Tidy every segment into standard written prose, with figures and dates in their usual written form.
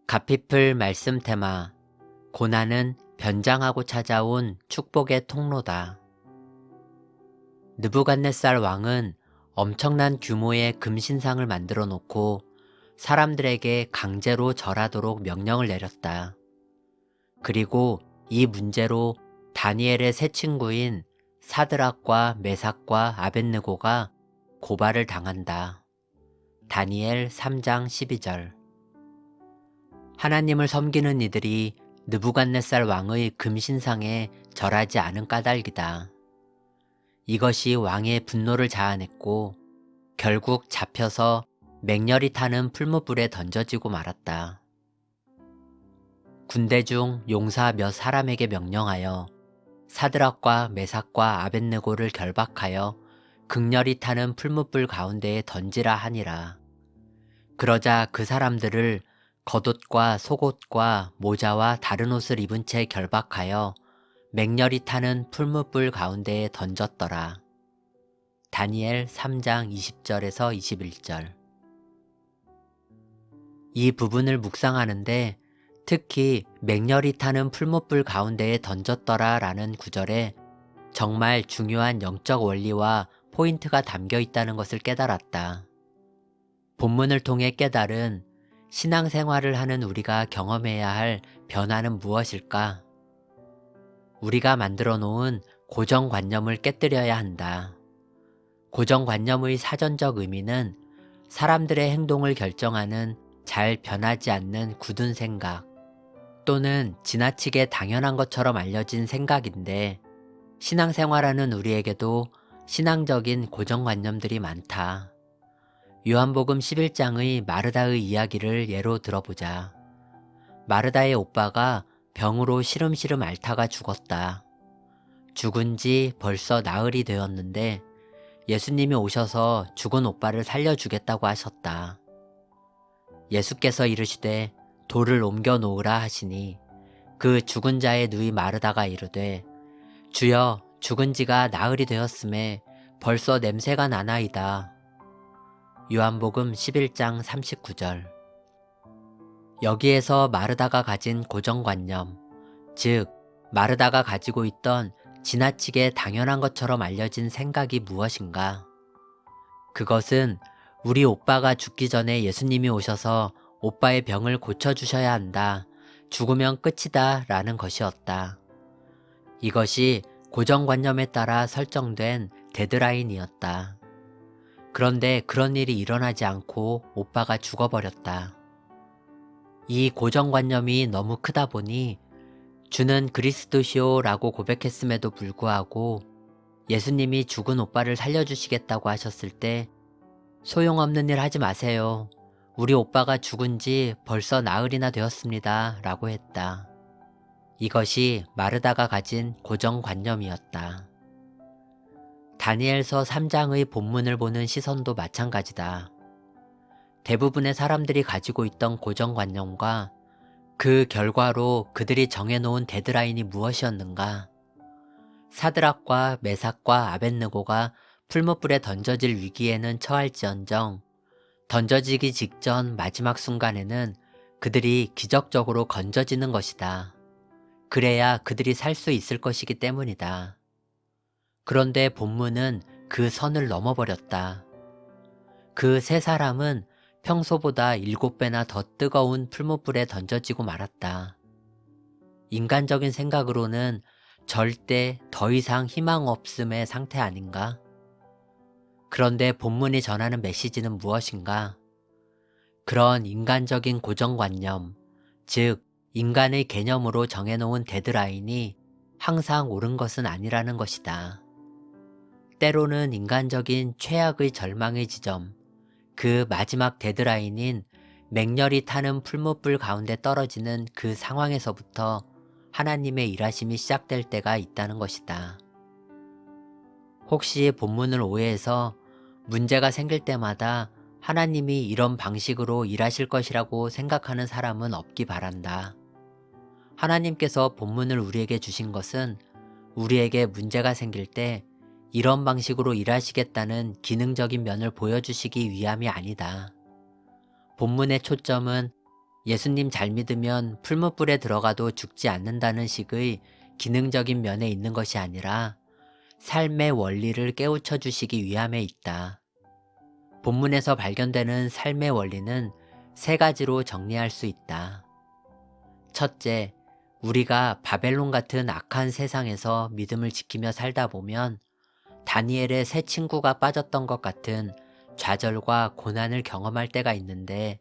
가피풀 말씀 테마. 고난은 변장하고 찾아온 축복의 통로다. 느부갓네살 왕은 엄청난 규모의 금신상을 만들어 놓고 사람들에게 강제로 절하도록 명령을 내렸다. 그리고 이 문제로 다니엘의 세 친구인 사드락과 메삭과 아벳느고가 고발을 당한다. 다니엘 3장 12절. 하나님을 섬기는 이들이 느부갓네살 왕의 금신상에 절하지 않은 까닭이다. 이것이 왕의 분노를 자아냈고 결국 잡혀서 맹렬히 타는 풀무불에 던져지고 말았다. 군대 중 용사 몇 사람에게 명령하여 사드락과 메삭과 아벳느고를 결박하여 극렬히 타는 풀무불 가운데에 던지라 하니라. 그러자 그 사람들을 겉옷과 속옷과 모자와 다른 옷을 입은 채 결박하여 맹렬히 타는 풀무불 가운데에 던졌더라. 다니엘 3장 20절에서 21절. 이 부분을 묵상하는데 특히 맹렬히 타는 풀무불 가운데에 던졌더라 라는 구절에 정말 중요한 영적 원리와 포인트가 담겨 있다는 것을 깨달았다. 본문을 통해 깨달은 신앙생활을 하는 우리가 경험해야 할 변화는 무엇일까? 우리가 만들어 놓은 고정관념을 깨뜨려야 한다. 고정관념의 사전적 의미는 사람들의 행동을 결정하는 잘 변하지 않는 굳은 생각 또는 지나치게 당연한 것처럼 알려진 생각인데 신앙생활하는 우리에게도 신앙적인 고정관념들이 많다. 요한복음 11장의 마르다의 이야기를 예로 들어보자. 마르다의 오빠가 병으로 시름시름 앓다가 죽었다. 죽은 지 벌써 나흘이 되었는데 예수님이 오셔서 죽은 오빠를 살려주겠다고 하셨다. 예수께서 이르시되 돌을 옮겨 놓으라 하시니 그 죽은 자의 누이 마르다가 이르되 주여 죽은 지가 나흘이 되었음에 벌써 냄새가 나나이다. 요한복음 11장 39절. 여기에서 마르다가 가진 고정관념, 즉 마르다가 가지고 있던 지나치게 당연한 것처럼 알려진 생각이 무엇인가? 그것은 우리 오빠가 죽기 전에 예수님이 오셔서 오빠의 병을 고쳐주셔야 한다. 죽으면 끝이다 라는 것이었다. 이것이 고정관념에 따라 설정된 데드라인이었다. 그런데 그런 일이 일어나지 않고 오빠가 죽어버렸다. 이 고정관념이 너무 크다 보니 주는 그리스도시오 라고 고백했음에도 불구하고 예수님이 죽은 오빠를 살려주시겠다고 하셨을 때 소용없는 일 하지 마세요. 우리 오빠가 죽은 지 벌써 나흘이나 되었습니다 라고 했다. 이것이 마르다가 가진 고정관념이었다. 다니엘서 3장의 본문을 보는 시선도 마찬가지다. 대부분의 사람들이 가지고 있던 고정관념과 그 결과로 그들이 정해놓은 데드라인이 무엇이었는가? 사드락과 메삭과 아벳느고가 풀무불에 던져질 위기에는 처할지언정 던져지기 직전 마지막 순간에는 그들이 기적적으로 건져지는 것이다. 그래야 그들이 살 수 있을 것이기 때문이다. 그런데 본문은 그 선을 넘어버렸다. 그 세 사람은 평소보다 7배나 더 뜨거운 풀무불에 던져지고 말았다. 인간적인 생각으로는 절대 더 이상 희망 없음의 상태 아닌가? 그런데 본문이 전하는 메시지는 무엇인가? 그런 인간적인 고정관념, 즉 인간의 개념으로 정해놓은 데드라인이 항상 옳은 것은 아니라는 것이다. 때로는 인간적인 최악의 절망의 지점, 그 마지막 데드라인인 맹렬히 타는 풀무불 가운데 떨어지는 그 상황에서부터 하나님의 일하심이 시작될 때가 있다는 것이다. 혹시 본문을 오해해서 문제가 생길 때마다 하나님이 이런 방식으로 일하실 것이라고 생각하는 사람은 없기 바란다. 하나님께서 본문을 우리에게 주신 것은 우리에게 문제가 생길 때 이런 방식으로 일하시겠다는 기능적인 면을 보여주시기 위함이 아니다. 본문의 초점은 예수님 잘 믿으면 풀무불에 들어가도 죽지 않는다는 식의 기능적인 면에 있는 것이 아니라 삶의 원리를 깨우쳐 주시기 위함에 있다. 본문에서 발견되는 삶의 원리는 세 가지로 정리할 수 있다. 첫째, 우리가 바벨론 같은 악한 세상에서 믿음을 지키며 살다 보면 다니엘의 새 친구가 빠졌던 것 같은 좌절과 고난을 경험할 때가 있는데,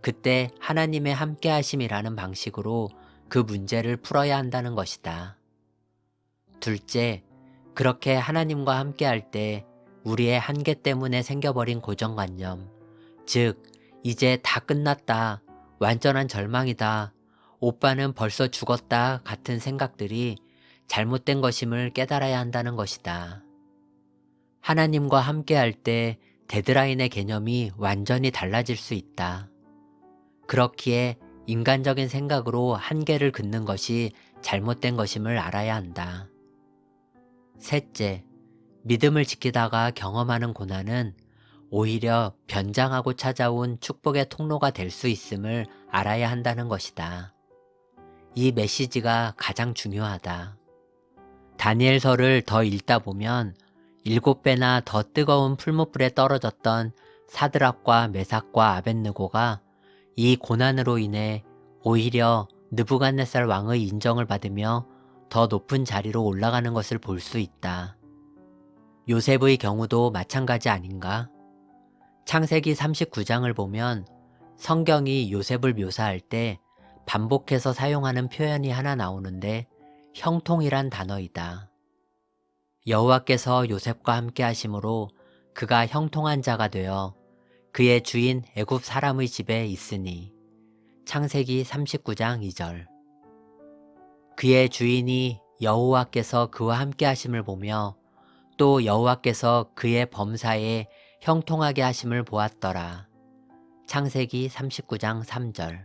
그때 하나님의 함께하심이라는 방식으로 그 문제를 풀어야 한다는 것이다. 둘째, 그렇게 하나님과 함께할 때 우리의 한계 때문에 생겨버린 고정관념, 즉 이제 다 끝났다, 완전한 절망이다, 오빠는 벌써 죽었다 같은 생각들이 잘못된 것임을 깨달아야 한다는 것이다. 하나님과 함께할 때 데드라인의 개념이 완전히 달라질 수 있다. 그렇기에 인간적인 생각으로 한계를 긋는 것이 잘못된 것임을 알아야 한다. 셋째, 믿음을 지키다가 경험하는 고난은 오히려 변장하고 찾아온 축복의 통로가 될 수 있음을 알아야 한다는 것이다. 이 메시지가 가장 중요하다. 다니엘서를 더 읽다 보면 7배나 더 뜨거운 풀무불에 떨어졌던 사드락과 메삭과 아벳느고가 이 고난으로 인해 오히려 느부갓네살 왕의 인정을 받으며 더 높은 자리로 올라가는 것을 볼 수 있다. 요셉의 경우도 마찬가지 아닌가? 창세기 39장을 보면 성경이 요셉을 묘사할 때 반복해서 사용하는 표현이 하나 나오는데 형통이란 단어이다. 여호와께서 요셉과 함께 하심으로 그가 형통한 자가 되어 그의 주인 애굽 사람의 집에 있으니. 창세기 39장 2절. 그의 주인이 여호와께서 그와 함께 하심을 보며 또 여호와께서 그의 범사에 형통하게 하심을 보았더라. 창세기 39장 3절.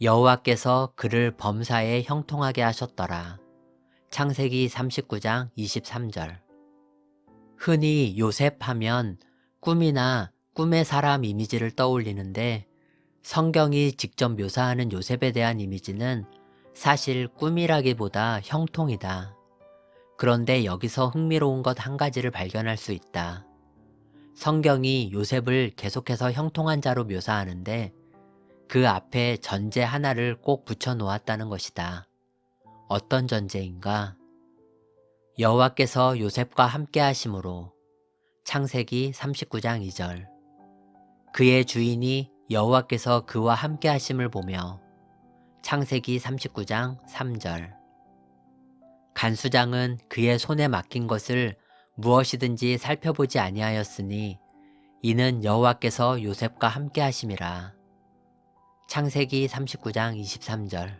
여호와께서 그를 범사에 형통하게 하셨더라. 창세기 39장 23절. 흔히 요셉 하면 꿈이나 꿈의 사람 이미지를 떠올리는데 성경이 직접 묘사하는 요셉에 대한 이미지는 사실 꿈이라기보다 형통이다. 그런데 여기서 흥미로운 것 한 가지를 발견할 수 있다. 성경이 요셉을 계속해서 형통한 자로 묘사하는데 그 앞에 전제 하나를 꼭 붙여 놓았다는 것이다. 어떤 전제인가? 여호와께서 요셉과 함께 하심으로. 창세기 39장 2절. 그의 주인이 여호와께서 그와 함께 하심을 보며. 창세기 39장 3절. 간수장은 그의 손에 맡긴 것을 무엇이든지 살펴보지 아니하였으니 이는 여호와께서 요셉과 함께 하심이라. 창세기 39장 23절.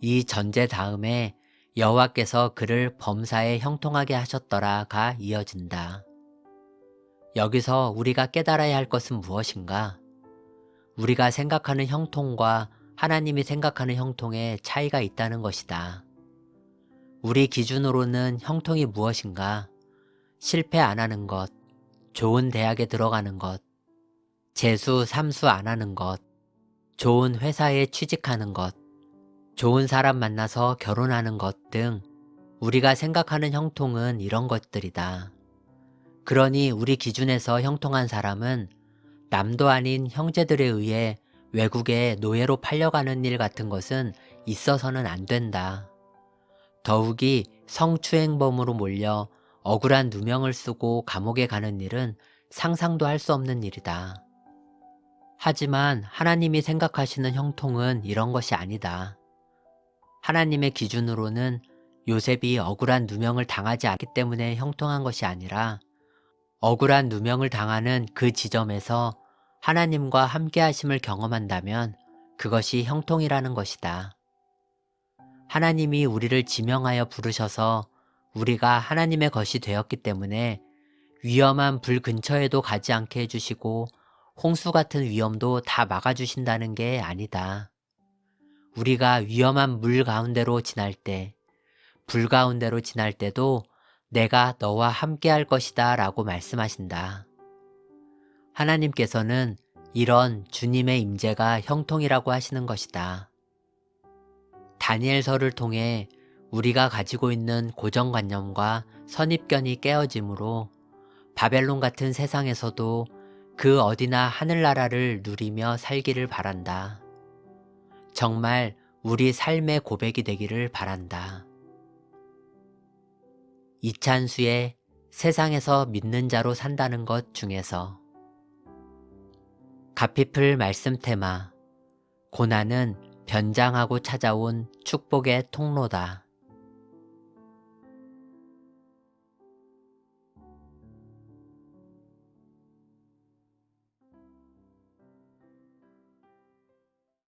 이 전제 다음에 여호와께서 그를 범사에 형통하게 하셨더라가 이어진다. 여기서 우리가 깨달아야 할 것은 무엇인가? 우리가 생각하는 형통과 하나님이 생각하는 형통에 차이가 있다는 것이다. 우리 기준으로는 형통이 무엇인가? 실패 안 하는 것, 좋은 대학에 들어가는 것, 재수, 삼수 안 하는 것, 좋은 회사에 취직하는 것, 좋은 사람 만나서 결혼하는 것 등 우리가 생각하는 형통은 이런 것들이다. 그러니 우리 기준에서 형통한 사람은 남도 아닌 형제들에 의해 외국에 노예로 팔려가는 일 같은 것은 있어서는 안 된다. 더욱이 성추행범으로 몰려 억울한 누명을 쓰고 감옥에 가는 일은 상상도 할 수 없는 일이다. 하지만 하나님이 생각하시는 형통은 이런 것이 아니다. 하나님의 기준으로는 요셉이 억울한 누명을 당하지 않기 때문에 형통한 것이 아니라 억울한 누명을 당하는 그 지점에서 하나님과 함께 하심을 경험한다면 그것이 형통이라는 것이다. 하나님이 우리를 지명하여 부르셔서 우리가 하나님의 것이 되었기 때문에 위험한 불 근처에도 가지 않게 해주시고 홍수 같은 위험도 다 막아주신다는 게 아니다. 우리가 위험한 물 가운데로 지날 때, 불 가운데로 지날 때도 내가 너와 함께 할 것이다 라고 말씀하신다. 하나님께서는 이런 주님의 임재가 형통이라고 하시는 것이다. 다니엘서를 통해 우리가 가지고 있는 고정관념과 선입견이 깨어지므로 바벨론 같은 세상에서도 그 어디나 하늘나라를 누리며 살기를 바란다. 정말 우리 삶의 고백이 되기를 바란다. 이찬수의 세상에서 믿는 자로 산다는 것 중에서 가피플 말씀 테마 고난은 변장하고 찾아온 축복의 통로다.